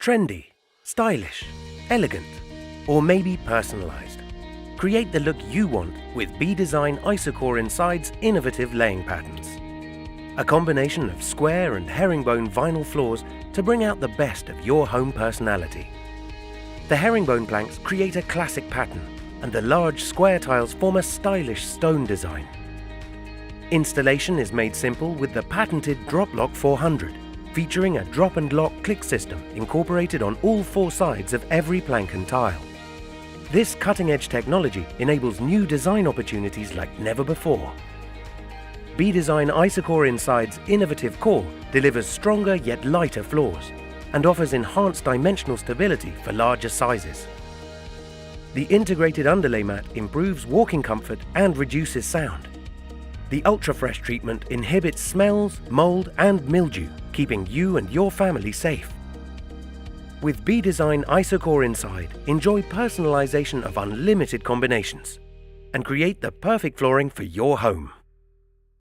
Trendy, stylish, elegant, or maybe personalized. Create the look you want with B-Design Isocore Inside's innovative laying patterns. A combination of square and herringbone vinyl floors to bring out the best of your home personality. The herringbone planks create a classic pattern, and the large square tiles form a stylish stone design. Installation is made simple with the patented Drop Lock 400, featuring a drop and lock click system incorporated on all four sides of every plank and tile. This cutting-edge technology enables new design opportunities like never before. B-Design Isocore Inside's innovative core delivers stronger yet lighter floors and offers enhanced dimensional stability for larger sizes. The integrated underlay mat improves walking comfort and reduces sound. The ultra-fresh treatment inhibits smells, mold and mildew, keeping you and your family safe. With B-Design Isocore Inside, enjoy personalization of unlimited combinations and create the perfect flooring for your home.